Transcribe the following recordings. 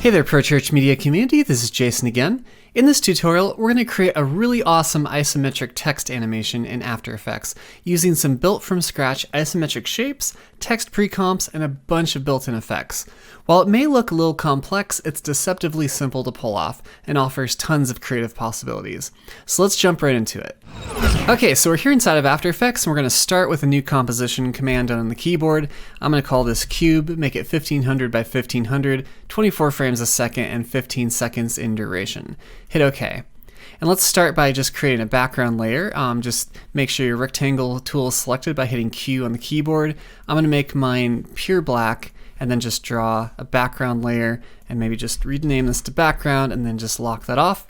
Hey there, Pro Church Media community, this is Jason again. In this tutorial, we're going to create a really awesome isometric text animation in After Effects using some built-from-scratch isometric shapes, text pre-comps, and a bunch of built-in effects. While it may look a little complex, it's deceptively simple to pull off and offers tons of creative possibilities. So let's jump right into it. Okay, so we're here inside of After Effects, and we're going to start with a new composition command on the keyboard. I'm going to call this cube, make it 1500 by 1500, 24 frames a second, and 15 seconds in duration. Hit OK. And let's start by just creating a background layer. Just make sure your rectangle tool is selected by hitting Q on the keyboard. I'm going to make mine pure black, and then just draw a background layer, and maybe just rename this to background, and then just lock that off.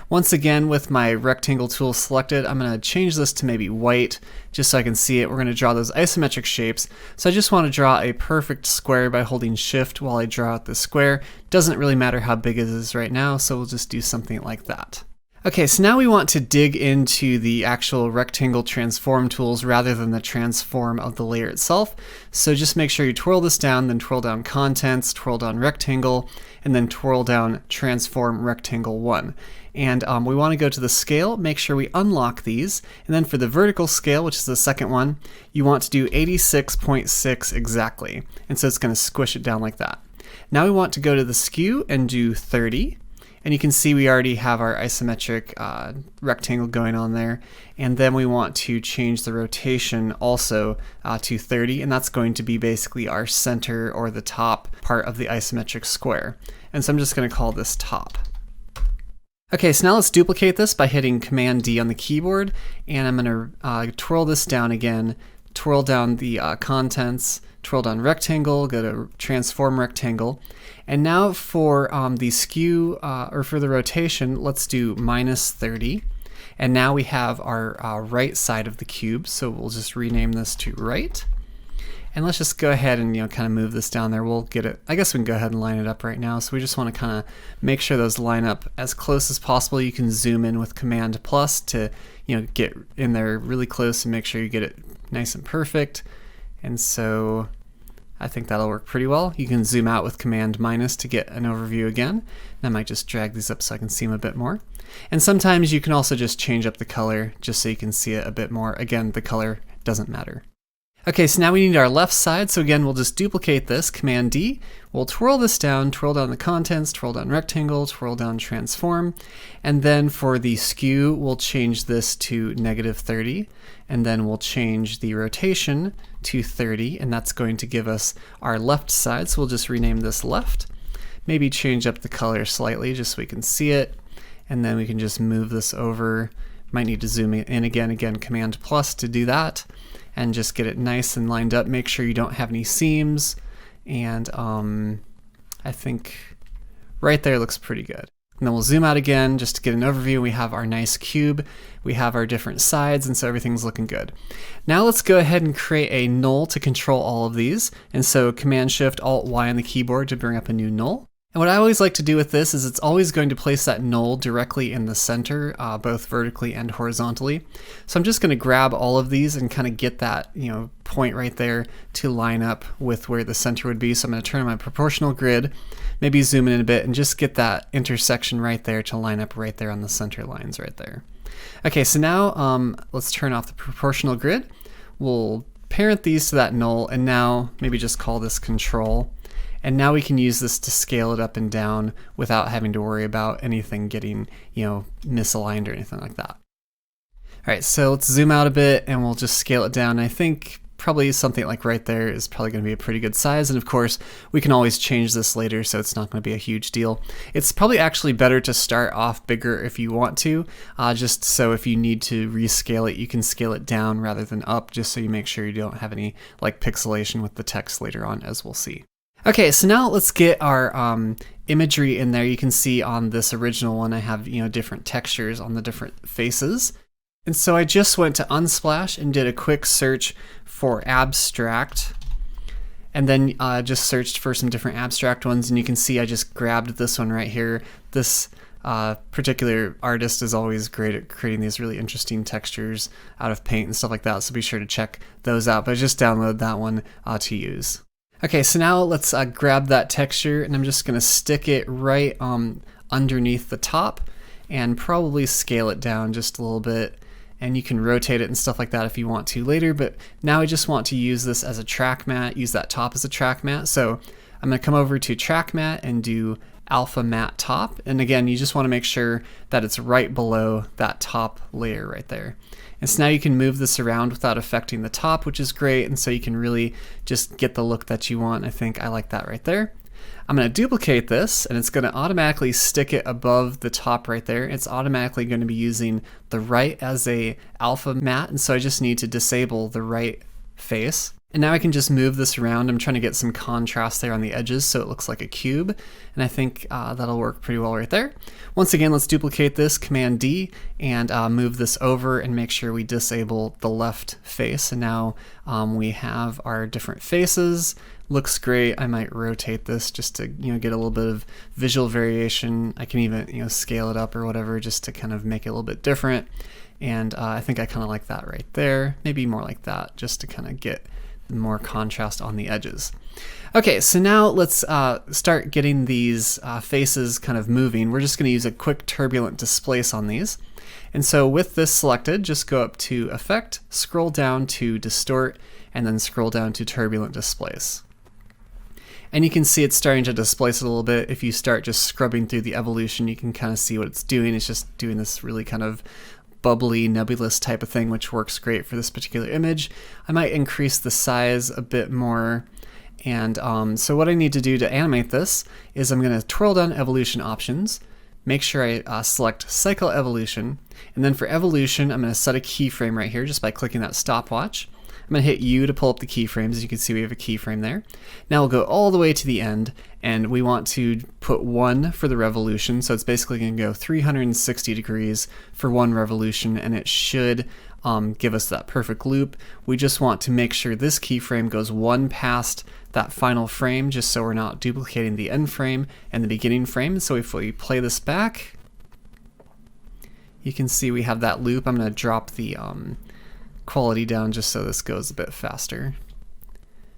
Once again, with my rectangle tool selected, I'm going to change this to maybe white, just so I can see it. We're going to draw those isometric shapes. So I just want to draw a perfect square by holding Shift while I draw out the square. Doesn't really matter how big it is right now, so we'll just do something like that. Okay, so now we want to dig into the actual rectangle transform tools rather than the transform of the layer itself. So just make sure you twirl this down, then twirl down contents, twirl down rectangle, and then twirl down transform rectangle 1. And we want to go to the scale, make sure we unlock these, and then for the vertical scale, which is the second one, you want to do 86.6 exactly. And so it's going to squish it down like that. Now we want to go to the skew and do 30. And you can see we already have our isometric rectangle going on there. And then we want to change the rotation also to 30, and that's going to be basically our center or the top part of the isometric square. And so I'm just going to call this top. Okay, so now let's duplicate this by hitting Command D on the keyboard, and I'm going to twirl this down again, twirl down the contents, twirl down rectangle, go to transform rectangle. And now for the skew, or for the rotation, let's do -30. And now we have our right side of the cube, so we'll just rename this to right. And let's just go ahead and kind of move this down there. We'll get it, I guess we can go ahead and line it up right now. So we just want to kind of make sure those line up as close as possible. You can zoom in with Command plus to get in there really close and make sure you get it nice and perfect. And so I think that'll work pretty well. You can zoom out with Command minus to get an overview again. And I might just drag these up so I can see them a bit more. And sometimes you can also just change up the color just so you can see it a bit more. Again, the color doesn't matter. Okay, so now we need our left side. So again, we'll just duplicate this, Command D. We'll twirl this down, twirl down the contents, twirl down rectangle, twirl down transform. And then for the skew, we'll change this to -30. And then we'll change the rotation to 30, and that's going to give us our left side. So we'll just rename this left. Maybe change up the color slightly just so we can see it. And then we can just move this over. Might need to zoom in again, Command plus to do that. And just get it nice and lined up. Make sure you don't have any seams. And I think right there looks pretty good. And then we'll zoom out again just to get an overview. We have our nice cube. We have our different sides, and so everything's looking good. Now let's go ahead and create a null to control all of these. And so Command Shift Alt Y on the keyboard to bring up a new null. And what I always like to do with this is it's always going to place that null directly in the center, both vertically and horizontally. So I'm just going to grab all of these and kind of get that point right there to line up with where the center would be. So I'm going to turn on my proportional grid, maybe zoom in a bit, and just get that intersection right there to line up right there on the center lines right there. Okay, so now let's turn off the proportional grid. We'll parent these to that null, and now maybe just call this control. And now we can use this to scale it up and down without having to worry about anything getting, misaligned or anything like that. All right, so let's zoom out a bit and we'll just scale it down. I think probably something like right there is probably going to be a pretty good size. And of course, we can always change this later, so it's not going to be a huge deal. It's probably actually better to start off bigger if you want to, just so if you need to rescale it, you can scale it down rather than up, just so you make sure you don't have any pixelation with the text later on, as we'll see. Okay, so now let's get our imagery in there. You can see on this original one I have different textures on the different faces. And so I just went to Unsplash and did a quick search for abstract, and then just searched for some different abstract ones, and you can see I just grabbed this one right here. This particular artist is always great at creating these really interesting textures out of paint and stuff like that, so be sure to check those out, but just download that one to use. Okay, so now let's grab that texture, and I'm just going to stick it right underneath the top and probably scale it down just a little bit. And you can rotate it and stuff like that if you want to later, but now I just want to use this as a track matte, use that top as a track matte. So I'm going to come over to track matte and do alpha matte top. And again, you just want to make sure that it's right below that top layer right there. And so now you can move this around without affecting the top, which is great. And so you can really just get the look that you want. I think I like that right there. I'm going to duplicate this, and it's going to automatically stick it above the top right there. It's automatically going to be using the right as a alpha matte, and so I just need to disable the right face. And now I can just move this around. I'm trying to get some contrast there on the edges so it looks like a cube, and I think that'll work pretty well right there. Once again, let's duplicate this, Command D, and move this over and make sure we disable the left face. And now we have our different faces. Looks great. I might rotate this just to get a little bit of visual variation. I can even scale it up or whatever just to kind of make it a little bit different. And I think I kind of like that right there. Maybe more like that just to kind of get more contrast on the edges. Okay, so now let's start getting these faces kind of moving. We're just going to use a quick turbulent displace on these. And so with this selected, just go up to Effect, scroll down to Distort, and then scroll down to Turbulent Displace. And you can see it's starting to displace it a little bit. If you start just scrubbing through the evolution, you can kind of see what it's doing. It's just doing this really kind of bubbly, nebulous type of thing, which works great for this particular image. I might increase the size a bit more. And so what I need to do to animate this is I'm going to twirl down evolution options, make sure I select cycle evolution, and then for evolution, I'm going to set a keyframe right here just by clicking that stopwatch. I'm going to hit U to pull up the keyframes. As you can see, we have a keyframe there. Now we'll go all the way to the end, and we want to put 1 for the revolution. So it's basically going to go 360 degrees for 1 revolution, and it should give us that perfect loop. We just want to make sure this keyframe goes 1 past that final frame, just so we're not duplicating the end frame and the beginning frame. So if we play this back, you can see we have that loop. I'm going to drop the quality down just so this goes a bit faster.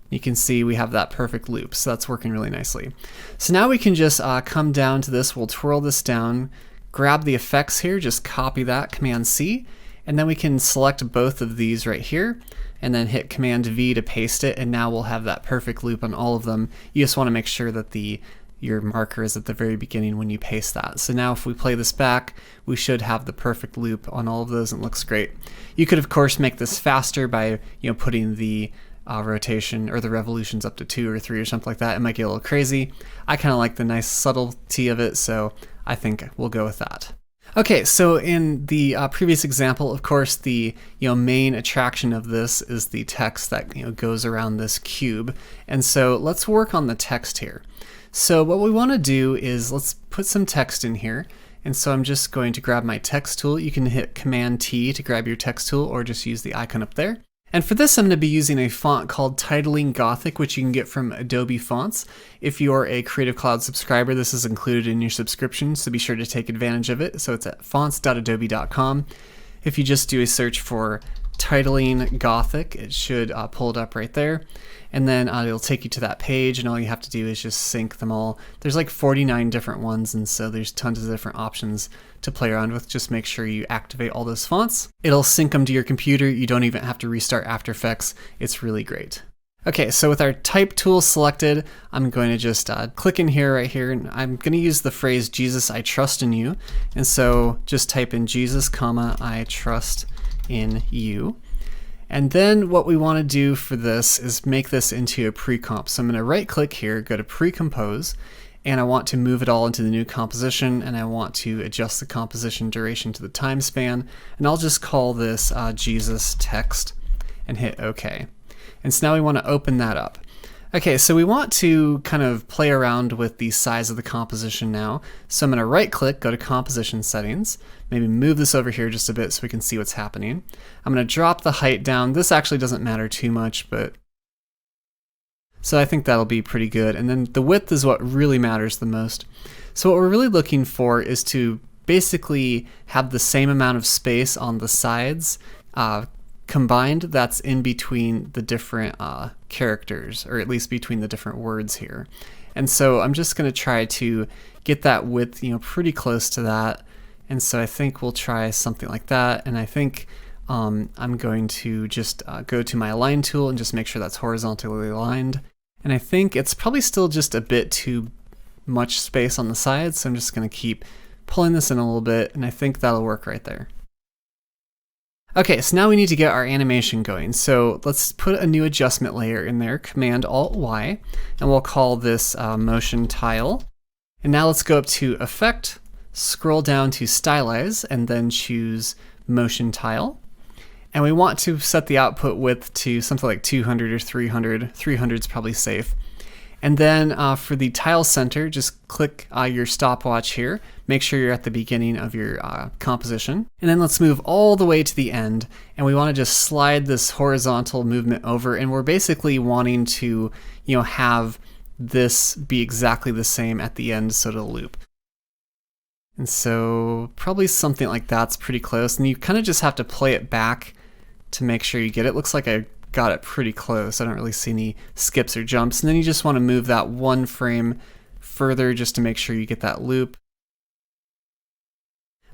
You can see we have that perfect loop, so that's working really nicely. So now we can just come down to this. We'll twirl this down, grab the effects here, just copy that, Command C, and then we can select both of these right here and then hit Command V to paste it, and now we'll have that perfect loop on all of them. You just want to make sure that your marker is at the very beginning when you paste that. So now if we play this back, we should have the perfect loop on all of those, and it looks great. You could of course make this faster by putting the rotation or the revolutions up to 2 or 3 or something like that. It might get a little crazy. I kind of like the nice subtlety of it, so I think we'll go with that. Okay, so in the previous example, of course, the main attraction of this is the text that goes around this cube, and so let's work on the text here. So what we want to do is let's put some text in here, and so I'm just going to grab my text tool. You can hit Command T to grab your text tool, or just use the icon up there. And for this, I'm going to be using a font called Gothic, which you can get from Adobe Fonts. If you're a Creative Cloud subscriber, this is included in your subscription, so be sure to take advantage of it. So it's at fonts.adobe.com. If you just do a search for Titling Gothic, it should pull it up right there. And then it'll take you to that page, and all you have to do is just sync them all. There's like 49 different ones, and so there's tons of different options to play around with. Just make sure you activate all those fonts. It'll sync them to your computer. You don't even have to restart After Effects. It's really great. Okay, so with our type tool selected, I'm going to just click in here, right here, and I'm going to use the phrase, Jesus, I trust in you. And so just type in Jesus, comma, I trust in you. And then what we want to do for this is make this into a pre-comp. So I'm going to right click here, go to pre-compose, and I want to move it all into the new composition, and I want to adjust the composition duration to the time span, and I'll just call this Jesus text and hit OK. And so now we want to open that up. Okay, so we want to kind of play around with the size of the composition now. So I'm going to right click, go to composition settings, maybe move this over here just a bit so we can see what's happening. I'm going to drop the height down. This actually doesn't matter too much, but so I think that'll be pretty good. And then the width is what really matters the most. So what we're really looking for is to basically have the same amount of space on the sides combined that's in between the different characters, or at least between the different words here. And so I'm just going to try to get that width, pretty close to that. And so I think we'll try something like that. And I think I'm going to just go to my align tool and just make sure that's horizontally aligned. And I think it's probably still just a bit too much space on the sides, so I'm just going to keep pulling this in a little bit, and I think that'll work right there. Okay, so now we need to get our animation going. So let's put a new adjustment layer in there, Command-Alt-Y, and we'll call this Motion Tile. And now let's go up to Effect, scroll down to Stylize, and then choose Motion Tile. And we want to set the output width to something like 200 or 300. 300 is probably safe. And then for the tile center, just click your stopwatch here. Make sure you're at the beginning of your composition. And then let's move all the way to the end. And we want to just slide this horizontal movement over. And we're basically wanting to, have this be exactly the same at the end, so it'll loop. And so probably something like that's pretty close. And you kind of just have to play it back to make sure you get it. Looks like I got it pretty close. I don't really see any skips or jumps. And then you just want to move that one frame further just to make sure you get that loop.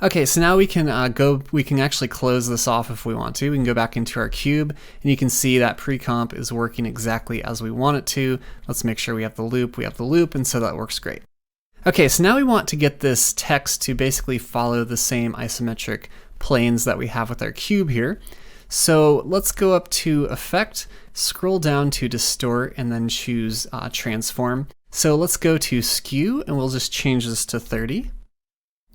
Okay, so now we can actually close this off if we want to. We can go back into our cube, and you can see that pre-comp is working exactly as we want it to. Let's make sure we have the loop. We have the loop, and so that works great. Okay, so now we want to get this text to basically follow the same isometric planes that we have with our cube here. So let's go up to Effect, scroll down to Distort, and then choose Transform. So let's go to Skew, and we'll just change this to 30.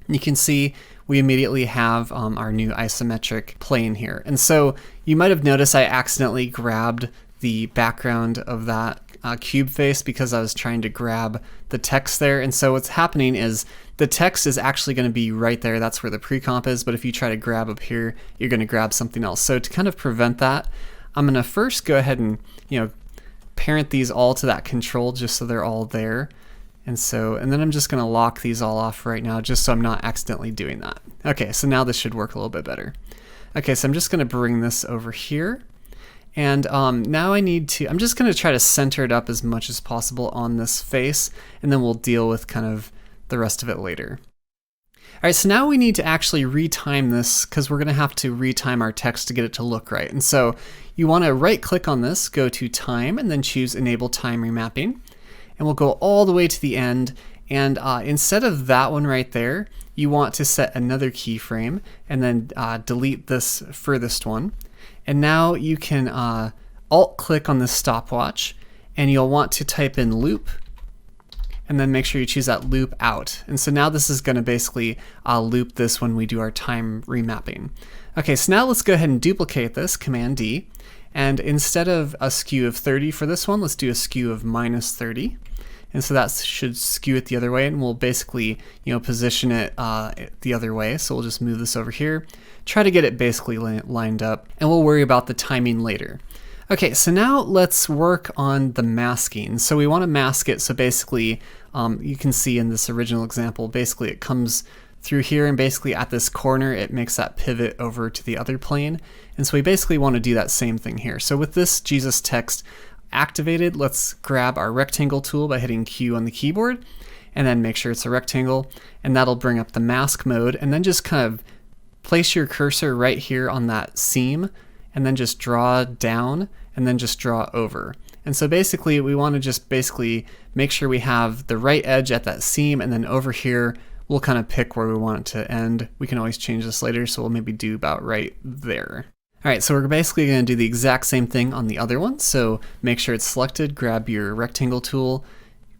You can see we immediately have our new isometric plane here. And so you might have noticed I accidentally grabbed the background of that cube face because I was trying to grab the text there. And so what's happening is the text is actually going to be right there. That's where the pre-comp is. But if you try to grab up here, you're going to grab something else. So to kind of prevent that, I'm going to first go ahead and, parent these all to that control just so they're all there. And then I'm just going to lock these all off right now just so I'm not accidentally doing that. Okay, so now this should work a little bit better. Okay, so I'm just going to bring this over here. And now I'm just going to try to center it up as much as possible on this face, and then we'll deal with kind of the rest of it later. All right, so now we need to actually retime this because we're going to have to retime our text to get it to look right. And so you want to right click on this, go to Time, and then choose Enable Time Remapping. And we'll go all the way to the end. And instead of that one right there, you want to set another keyframe and then delete this furthest one. And now you can alt-click on this stopwatch, and you'll want to type in loop, and then make sure you choose that loop out. And so now this is going to basically loop this when we do our time remapping. Okay, so now let's go ahead and duplicate this, Command-D, and instead of a skew of 30 for this one, let's do a skew of -30. And so that should skew it the other way, and we'll basically, position it the other way. So we'll just move this over here, try to get it basically lined up, and we'll worry about the timing later. Okay, so now let's work on the masking. So we want to mask it. So basically, you can see in this original example, basically it comes through here, and basically at this corner, it makes that pivot over to the other plane. And so we basically want to do that same thing here. So with this Jesus text activated, let's grab our rectangle tool by hitting Q on the keyboard, and then make sure it's a rectangle, and that'll bring up the mask mode, and then just kind of place your cursor right here on that seam, and then just draw down, and then just draw over. And so basically we want to just make sure we have the right edge at that seam, and then over here we'll kind of pick where we want it to end. We can always change this later, so we'll maybe do about right there. All right, so we're basically going to do the exact same thing on the other one. So make sure it's selected, grab your rectangle tool,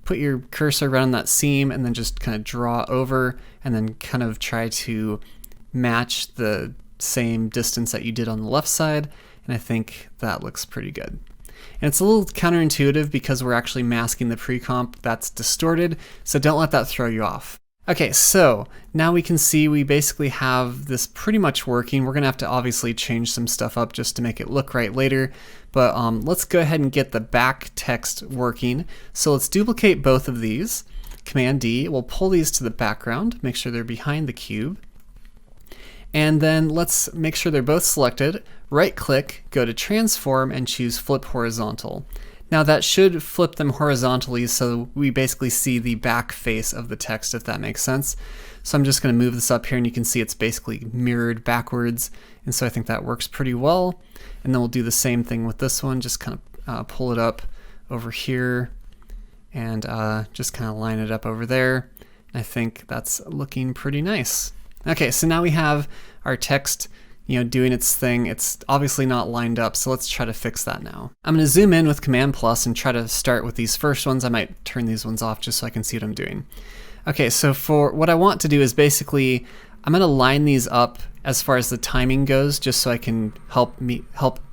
put your cursor right on that seam, and then just kind of draw over, and then kind of try to match the same distance that you did on the left side. And I think that looks pretty good. And it's a little counterintuitive because we're actually masking the pre-comp that's distorted, so don't let that throw you off. Okay, so now we can see we basically have this pretty much working. We're gonna have to obviously change some stuff up just to make it look right later, but let's go ahead and get the back text working. So let's duplicate both of these. Command-D, we'll pull these to the background, make sure they're behind the cube. And then let's make sure they're both selected. Right click, go to transform and choose flip horizontal. Now that should flip them horizontally so we basically see the back face of the text, if that makes sense. So I'm just going to move this up here and you can see it's basically mirrored backwards. And so I think that works pretty well. And then we'll do the same thing with this one, just kind of pull it up over here and just kind of line it up over there. I think that's looking pretty nice. Okay, so now we have our text, doing its thing. It's obviously not lined up, so let's try to fix that now. I'm going to zoom in with Command plus and try to start with these first ones. I might turn these ones off just so I can see what I'm doing. Okay, so for what I want to do is basically, I'm going to line these up as far as the timing goes, just so I can help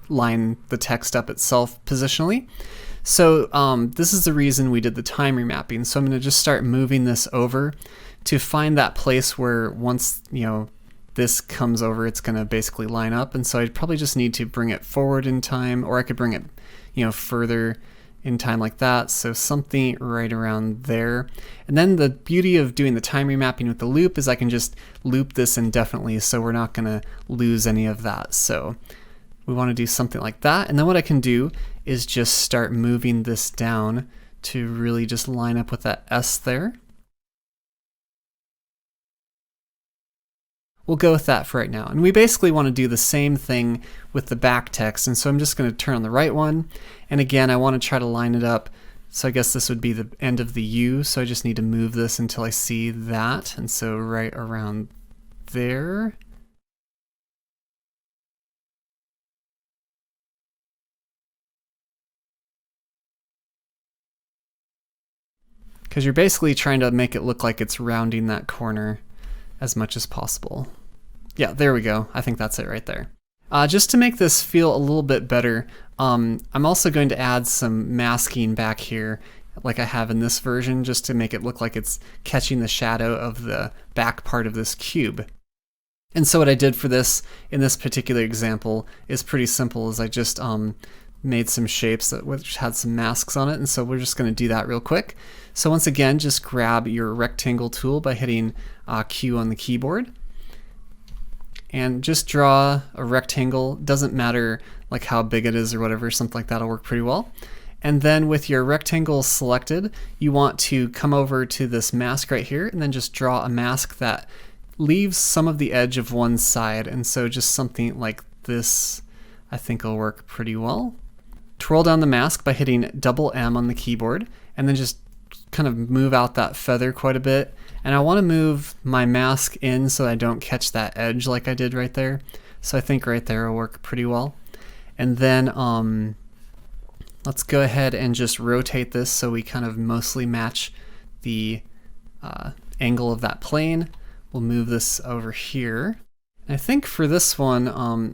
line the text up itself positionally. So this is the reason we did the time remapping. So I'm going to just start moving this over to find that place where once, this comes over, it's going to basically line up. And so I'd probably just need to bring it forward in time, or I could bring it, further in time like that. So something right around there. And then the beauty of doing the time remapping with the loop is I can just loop this indefinitely, so we're not going to lose any of that. So we want to do something like that. And then what I can do is just start moving this down to really just line up with that S there. We'll go with that for right now. And we basically want to do the same thing with the back text. And so I'm just going to turn on the right one. And again, I want to try to line it up. So I guess this would be the end of the U. So I just need to move this until I see that. And so right around there. Because you're basically trying to make it look like it's rounding that corner as much as possible. Yeah, there we go. I think that's it right there. Just to make this feel a little bit better, I'm also going to add some masking back here like I have in this version, just to make it look like it's catching the shadow of the back part of this cube. And so what I did for this in this particular example is pretty simple, is I just made some shapes which had some masks on it, and so we're just going to do that real quick. So once again, just grab your rectangle tool by hitting Q on the keyboard, and just draw a rectangle. Doesn't matter like how big it is or whatever, something like that'll work pretty well. And then with your rectangle selected, you want to come over to this mask right here and then just draw a mask that leaves some of the edge of one side. And so just something like this, I think will work pretty well. Twirl down the mask by hitting double M on the keyboard, and then just kind of move out that feather quite a bit. And I want to move my mask in so I don't catch that edge like I did right there. So I think right there will work pretty well. And then let's go ahead and just rotate this so we kind of mostly match the angle of that plane. We'll move this over here. And I think for this one,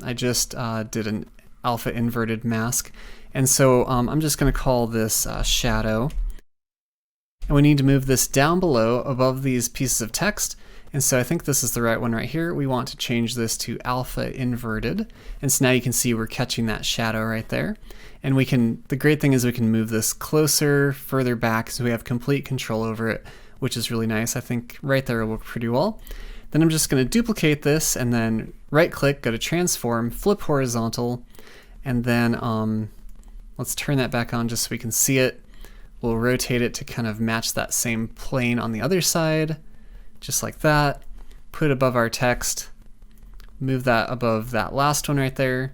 I just did an alpha inverted mask. And so I'm just going to call this shadow. And we need to move this down below above these pieces of text. And so I think this is the right one right here. We want to change this to alpha inverted. And so now you can see we're catching that shadow right there. And we can, the great thing is we can move this closer, further back, so we have complete control over it, which is really nice. I think right there will work pretty well. Then I'm just going to duplicate this and then right click, go to transform, flip horizontal, and then let's turn that back on just so we can see it. We'll rotate it to kind of match that same plane on the other side, just like that. Put it above our text, move that above that last one right there,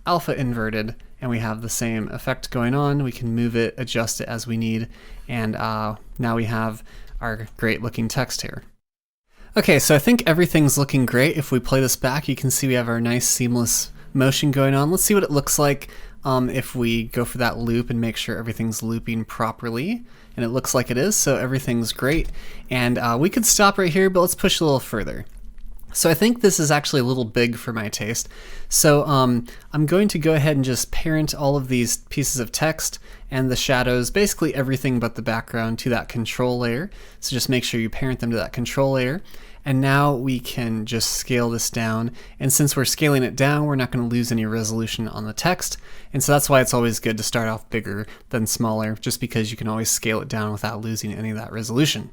alpha inverted, and we have the same effect going on. We can move it, adjust it as we need, and now we have our great looking text here. Okay, so I think everything's looking great. If we play this back, you can see we have our nice seamless motion going on. Let's see what it looks like if we go for that loop and make sure everything's looping properly. And it looks like it is, so everything's great. And we could stop right here, but let's push a little further. So I think this is actually a little big for my taste. So I'm going to go ahead and just parent all of these pieces of text and the shadows, basically everything but the background, to that control layer. So just make sure you parent them to that control layer. And now we can just scale this down. And since we're scaling it down, we're not going to lose any resolution on the text. And so that's why it's always good to start off bigger than smaller, just because you can always scale it down without losing any of that resolution.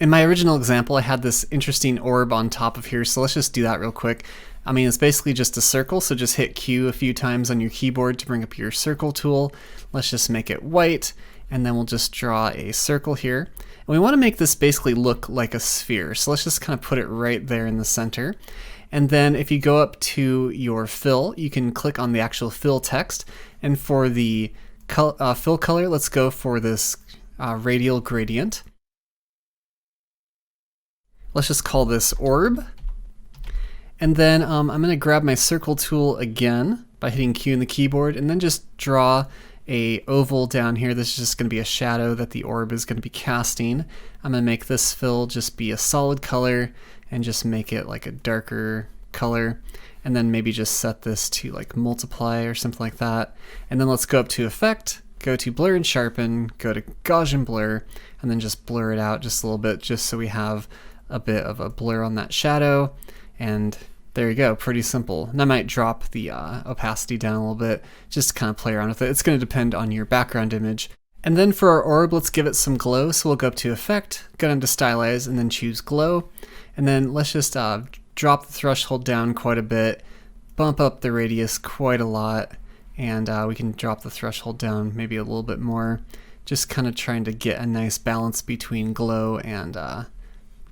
In my original example, I had this interesting orb on top of here, so let's just do that real quick. I mean, it's basically just a circle, so just hit Q a few times on your keyboard to bring up your circle tool. Let's just make it white, and then we'll just draw a circle here. And we want to make this basically look like a sphere, so let's just kind of put it right there in the center. And then if you go up to your fill, you can click on the actual fill text, and for the fill color, let's go for this radial gradient. Let's just call this orb. And then I'm going to grab my circle tool again by hitting Q in the keyboard, and then just draw a oval down here. This is just going to be a shadow that the orb is going to be casting. I'm going to make this fill just be a solid color and just make it like a darker color, and then maybe just set this to like multiply or something like that. And then let's go up to Effect, go to Blur and Sharpen, go to Gaussian Blur, and then just blur it out just a little bit, just so we have a bit of a blur on that shadow. And there you go, pretty simple. And I might drop the opacity down a little bit, just to kind of play around with it. It's going to depend on your background image. And then for our orb, let's give it some glow. So we'll go up to Effect, go down to Stylize, and then choose Glow. And then let's just drop the threshold down quite a bit, bump up the radius quite a lot, and we can drop the threshold down maybe a little bit more. Just kind of trying to get a nice balance between glow and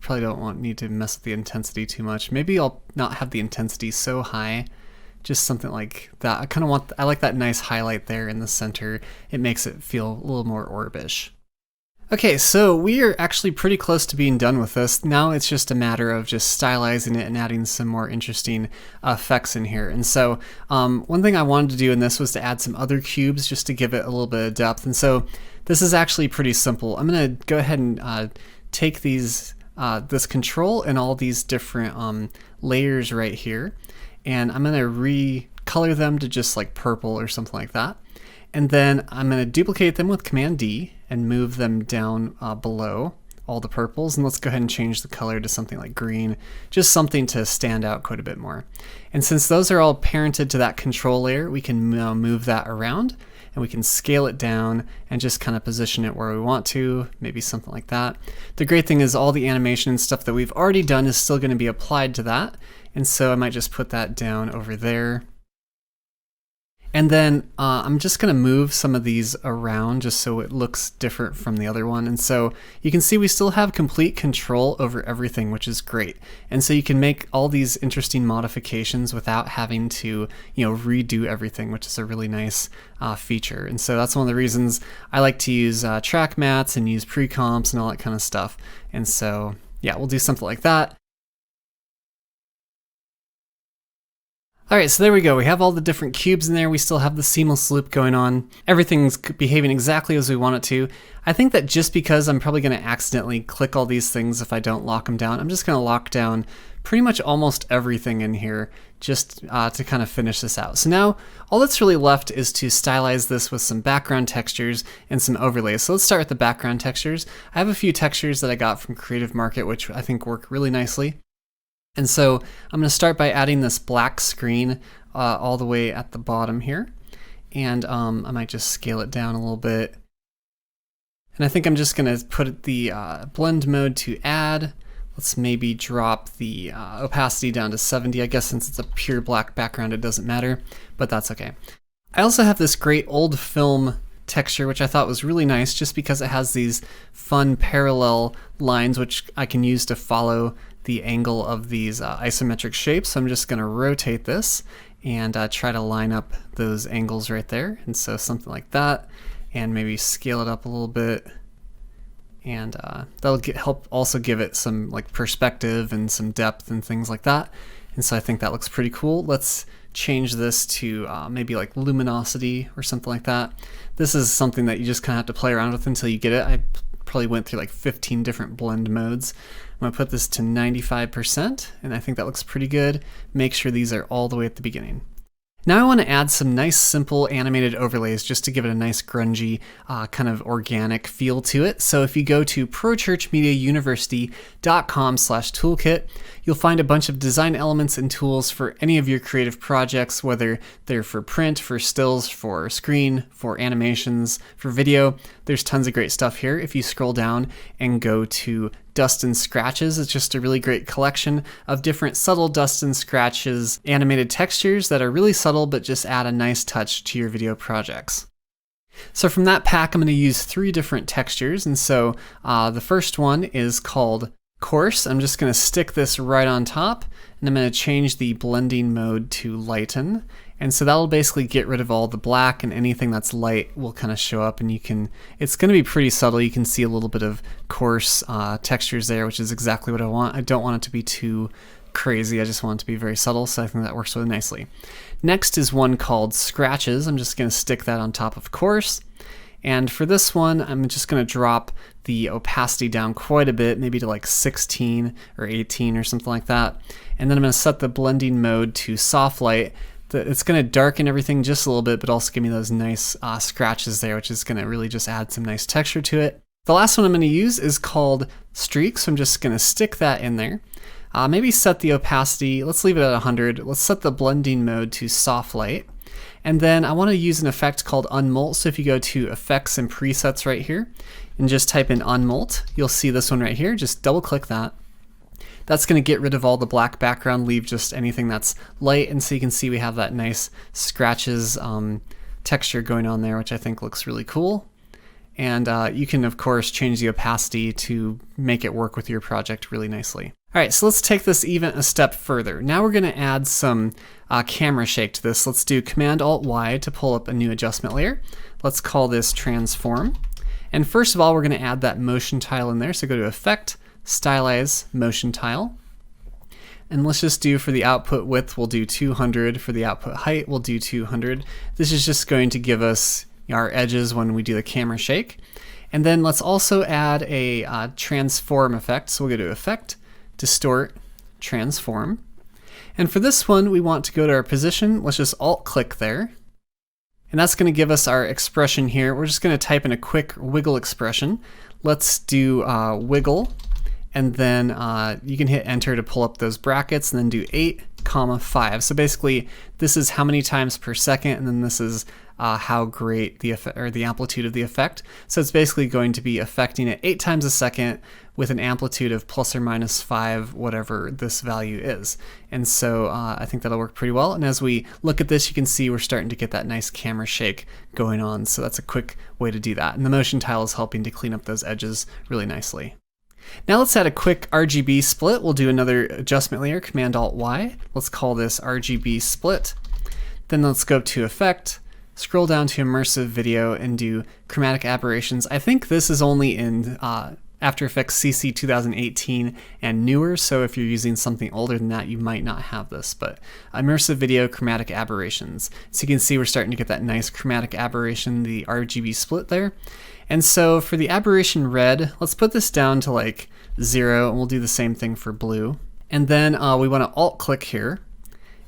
probably don't need to mess with the intensity too much. Maybe I'll not have the intensity so high, just something like that. I like that nice highlight there in the center. It makes it feel a little more orbish. Okay, so we are actually pretty close to being done with this. Now it's just a matter of just stylizing it and adding some more interesting effects in here. And so one thing I wanted to do in this was to add some other cubes just to give it a little bit of depth. And so this is actually pretty simple. I'm going to go ahead and take these this control and all these different layers right here, and I'm going to recolor them to just like purple or something like that. And then I'm going to duplicate them with Command D and move them down below all the purples. And let's go ahead and change the color to something like green, just something to stand out quite a bit more. And since those are all parented to that control layer, we can move that around, and we can scale it down and just kind of position it where we want to, maybe something like that. The great thing is all the animation and stuff that we've already done is still going to be applied to that. And so I might just put that down over there. And then I'm just going to move some of these around just so it looks different from the other one. And so you can see we still have complete control over everything, which is great. And so you can make all these interesting modifications without having to, redo everything, which is a really nice feature. And so that's one of the reasons I like to use track mats and use pre-comps and all that kind of stuff. And so, yeah, we'll do something like that. Alright, so there we go. We have all the different cubes in there. We still have the seamless loop going on. Everything's behaving exactly as we want it to. I think that just because I'm probably going to accidentally click all these things if I don't lock them down, I'm just going to lock down pretty much almost everything in here just to kind of finish this out. So now all that's really left is to stylize this with some background textures and some overlays. So let's start with the background textures. I have a few textures that I got from Creative Market which I think work really nicely. And so I'm going to start by adding this black screen all the way at the bottom here. And I might just scale it down a little bit. And I think I'm just going to put the blend mode to add. Let's maybe drop the opacity down to 70. I guess since it's a pure black background, it doesn't matter, but that's okay. I also have this great old film texture, which I thought was really nice just because it has these fun parallel lines, which I can use to follow the angle of these isometric shapes. So I'm just going to rotate this and try to line up those angles right there. And so something like that, and maybe scale it up a little bit. And that'll help also give it some like perspective and some depth and things like that. And so I think that looks pretty cool. Let's change this to maybe like luminosity or something like that. This is something that you just kind of have to play around with until you get it. I probably went through like 15 different blend modes. I'm going to put this to 95%, and I think that looks pretty good. Make sure these are all the way at the beginning. Now I want to add some nice simple animated overlays just to give it a nice grungy kind of organic feel to it. So if you go to prochurchmediauniversity.com/toolkit, you'll find a bunch of design elements and tools for any of your creative projects, whether they're for print, for stills, for screen, for animations, for video. There's tons of great stuff here. If you scroll down and go to Dust and Scratches. It's just a really great collection of different subtle dust and scratches, animated textures that are really subtle but just add a nice touch to your video projects. So from that pack, I'm going to use 3 different textures, and so the first one is called Coarse. I'm just going to stick this right on top, and I'm going to change the blending mode to Lighten. And so that'll basically get rid of all the black, and anything that's light will kind of show up, and it's going to be pretty subtle. You can see a little bit of coarse textures there, which is exactly what I want. I don't want it to be too crazy. I just want it to be very subtle, so I think that works really nicely. Next is one called Scratches. I'm just going to stick that on top of Coarse. And for this one, I'm just going to drop the opacity down quite a bit, maybe to like 16 or 18 or something like that. And then I'm going to set the blending mode to Soft Light. It's going to darken everything just a little bit, but also give me those nice scratches there, which is going to really just add some nice texture to it. The last one I'm going to use is called Streaks. So I'm just going to stick that in there. Maybe set the opacity, let's leave it at 100. Let's set the blending mode to Soft Light. And then I want to use an effect called Unmult. So if you go to Effects and Presets right here and just type in Unmult, you'll see this one right here. Just double click that. That's going to get rid of all the black background, leave just anything that's light, and so you can see we have that nice scratches texture going on there, which I think looks really cool. And you can, of course, change the opacity to make it work with your project really nicely. All right, so let's take this even a step further. Now we're going to add some camera shake to this. Let's do Command-Alt-Y to pull up a new adjustment layer. Let's call this Transform. And first of all, we're going to add that motion tile in there. So go to Effect, Stylize, Motion Tile. And let's just do, for the output width, we'll do 200. For the output height, we'll do 200. This is just going to give us our edges when we do the camera shake. And then let's also add a transform effect. So we'll go to Effect, Distort, Transform. And for this one, we want to go to our position. Let's just Alt-click there. And that's going to give us our expression here. We're just going to type in a quick wiggle expression. Let's do wiggle. And then you can hit Enter to pull up those brackets, and then do 8,5. So basically, this is how many times per second, and then this is how great the effect, or the amplitude of the effect. So it's basically going to be affecting it 8 times a second with an amplitude of plus or minus 5, whatever this value is. And so I think that'll work pretty well. And as we look at this, you can see we're starting to get that nice camera shake going on. So that's a quick way to do that. And the motion tile is helping to clean up those edges really nicely. Now let's add a quick RGB split. We'll do another adjustment layer, Command-Alt-Y. Let's call this RGB split. Then let's go to Effect, scroll down to Immersive Video, and do Chromatic Aberrations. I think this is only in After Effects CC 2018 and newer, so if you're using something older than that, you might not have this, but Immersive Video Chromatic Aberrations. So you can see we're starting to get that nice chromatic aberration, the RGB split there. And so for the aberration red, let's put this down to like 0, and we'll do the same thing for blue. And then we want to Alt-click here,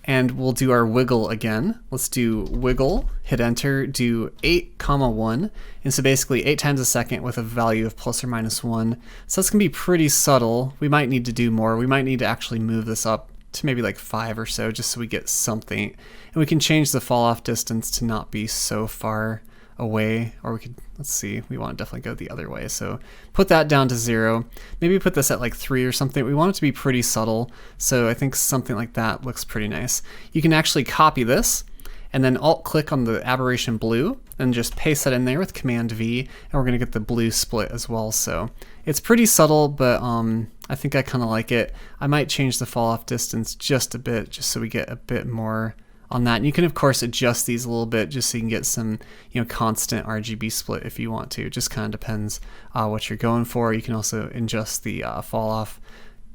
and we'll do our wiggle again. Let's do wiggle, hit Enter, do 8,1, and so basically 8 times a second with a value of plus or minus 1. So that's gonna be pretty subtle. We might need to do more. We might need to actually move this up to maybe like 5 or so, just so we get something. And we can change the fall off distance to not be so far away, or we could, let's see, we want to definitely go the other way, so put that down to 0. Maybe put this at like 3 or something. We want it to be pretty subtle, so I think something like that looks pretty nice. You can actually copy this and then Alt-click on the aberration blue and just paste that in there with Command-V, and we're going to get the blue split as well. So it's pretty subtle, but I think I kind of like it. I might change the fall off distance just a bit, just so we get a bit more on that. And you can of course adjust these a little bit just so you can get some, constant RGB split if you want to. It just kind of depends what you're going for. You can also adjust the fall off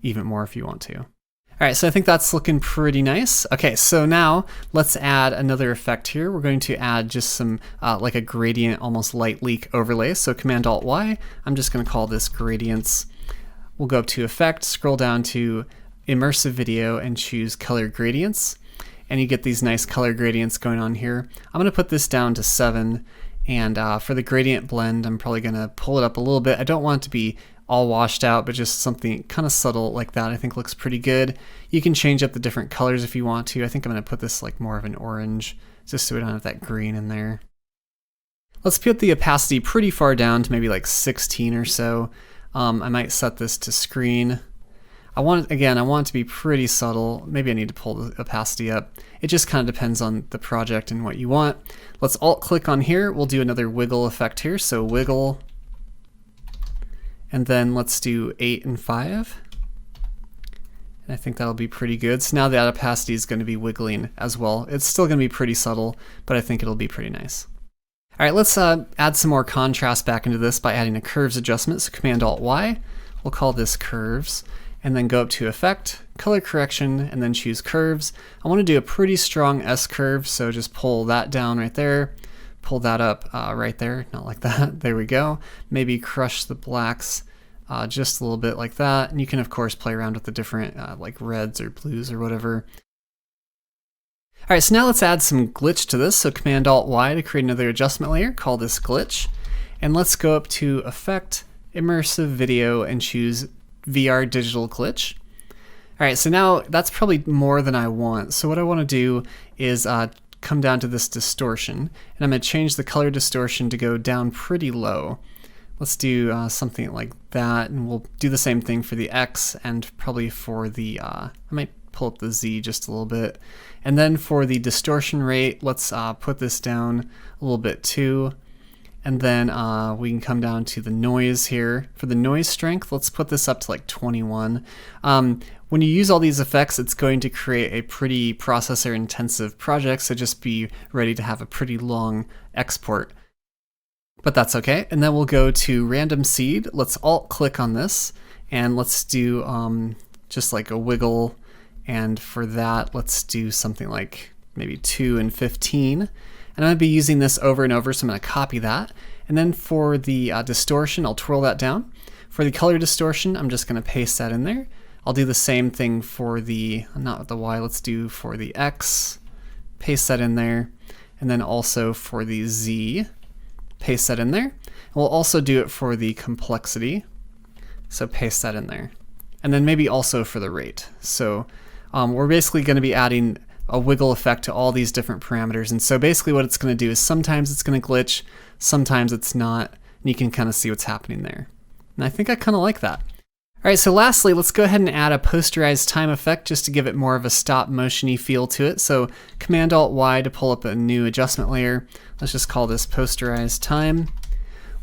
even more if you want to. All right, so I think that's looking pretty nice. Okay, so now let's add another effect here. We're going to add just some like a gradient, almost light leak overlay. So Command-Alt-Y, I'm just going to call this gradients. We'll go up to Effect, scroll down to Immersive Video, and choose Color Gradients. And you get these nice color gradients going on here. I'm going to put this down to 7, and for the gradient blend, I'm probably going to pull it up a little bit. I don't want it to be all washed out, but just something kind of subtle like that I think looks pretty good. You can change up the different colors if you want to. I think I'm going to put this like more of an orange, just so we don't have that green in there. Let's put the opacity pretty far down to maybe like 16 or so. I might set this to screen. I want it to be pretty subtle. Maybe I need to pull the opacity up. It just kind of depends on the project and what you want. Let's alt click on here. We'll do another wiggle effect here. So wiggle, and then let's do 8 and 5. And I think that'll be pretty good. So now that opacity is going to be wiggling as well. It's still going to be pretty subtle, but I think it'll be pretty nice. All right, let's add some more contrast back into this by adding a curves adjustment. So Command-Alt-Y, we'll call this curves, and then go up to Effect, Color Correction, and then choose Curves. I want to do a pretty strong S curve, so just pull that down right there, pull that up right there, not like that, there we go. Maybe crush the blacks just a little bit like that, and you can of course play around with the different like reds or blues or whatever. All right, so now let's add some glitch to this. So Command-Alt-Y to create another adjustment layer, call this glitch, and let's go up to Effect, Immersive Video, and choose VR Digital Glitch. All right, so now that's probably more than I want. So what I want to do is come down to this distortion, and I'm going to change the color distortion to go down pretty low. Let's do something like that, and we'll do the same thing for the X and probably for the, I might pull up the Z just a little bit. And then for the distortion rate, let's put this down a little bit too. And then we can come down to the noise here. For the noise strength, let's put this up to like 21. When you use all these effects, it's going to create a pretty processor intensive project, so just be ready to have a pretty long export. But that's okay. And then we'll go to random seed. Let's alt click on this, and let's do just like a wiggle. And for that, let's do something like maybe 2 and 15. And I'm going to be using this over and over, so I'm going to copy that. And then for the distortion, I'll twirl that down. For the color distortion, I'm just going to paste that in there. I'll do the same thing for the, not the Y, let's do for the X, paste that in there. And then also for the Z, paste that in there. We'll also do it for the complexity, so paste that in there. And then maybe also for the rate. So we're basically going to be adding a wiggle effect to all these different parameters. And so basically what it's going to do is sometimes it's going to glitch, sometimes it's not, and you can kind of see what's happening there. And I think I kind of like that. All right, so lastly, let's go ahead and add a posterized time effect just to give it more of a stop motion-y feel to it. So Command-Alt-Y to pull up a new adjustment layer. Let's just call this posterized time.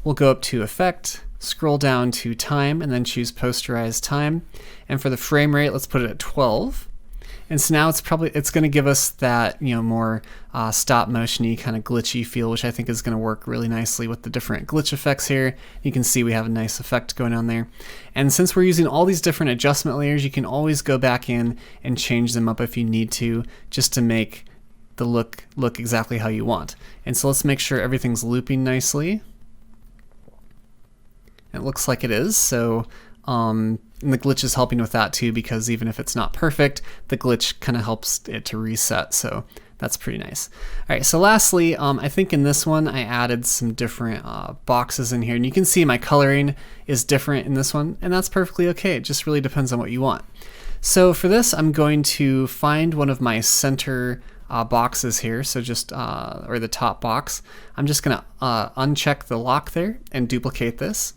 We'll go up to Effect, scroll down to Time, and then choose posterized time. And for the frame rate, let's put it at 12. And so now it's going to give us that, you know, more stop motion-y kind of glitchy feel, which I think is going to work really nicely with the different glitch effects here. You can see we have a nice effect going on there. And since we're using all these different adjustment layers, you can always go back in and change them up if you need to, just to make the look exactly how you want. And so let's make sure everything's looping nicely. It looks like it is, so and the glitch is helping with that too, because even if it's not perfect, the glitch kind of helps it to reset, so that's pretty nice. All right, so lastly, I think in this one I added some different boxes in here, and you can see my coloring is different in this one, and that's perfectly okay. It just really depends on what you want. So for this, I'm going to find one of my center boxes here, so just or the top box. I'm just gonna uncheck the lock there and duplicate this.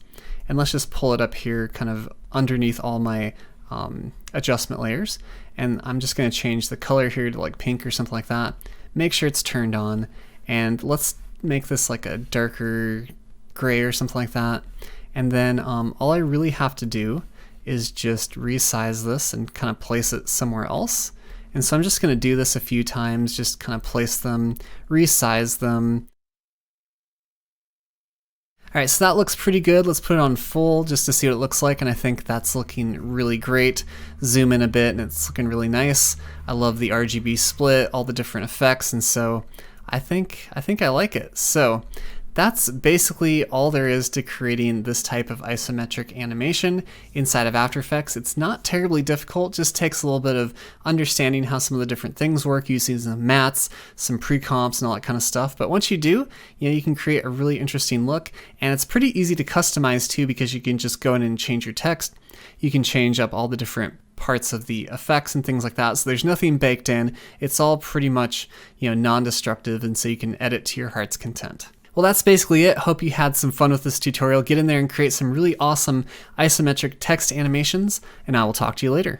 And let's just pull it up here kind of underneath all my adjustment layers. And I'm just going to change the color here to like pink or something like that. Make sure it's turned on. And let's make this like a darker gray or something like that. And then all I really have to do is just resize this and kind of place it somewhere else. And so I'm just going to do this a few times, just kind of place them, resize them. All right, so that looks pretty good. Let's put it on full just to see what it looks like, and I think that's looking really great. Zoom in a bit, and it's looking really nice. I love the RGB split, all the different effects, and so I think I like it. So that's basically all there is to creating this type of isometric animation inside of After Effects. It's not terribly difficult, just takes a little bit of understanding how some of the different things work, using some mats, some pre-comps and all that kind of stuff. But once you do, you can create a really interesting look, and it's pretty easy to customize too, because you can just go in and change your text. You can change up all the different parts of the effects and things like that. So there's nothing baked in. It's all pretty much, non-destructive, and so you can edit to your heart's content. Well, that's basically it. Hope you had some fun with this tutorial. Get in there and create some really awesome isometric text animations, and I will talk to you later.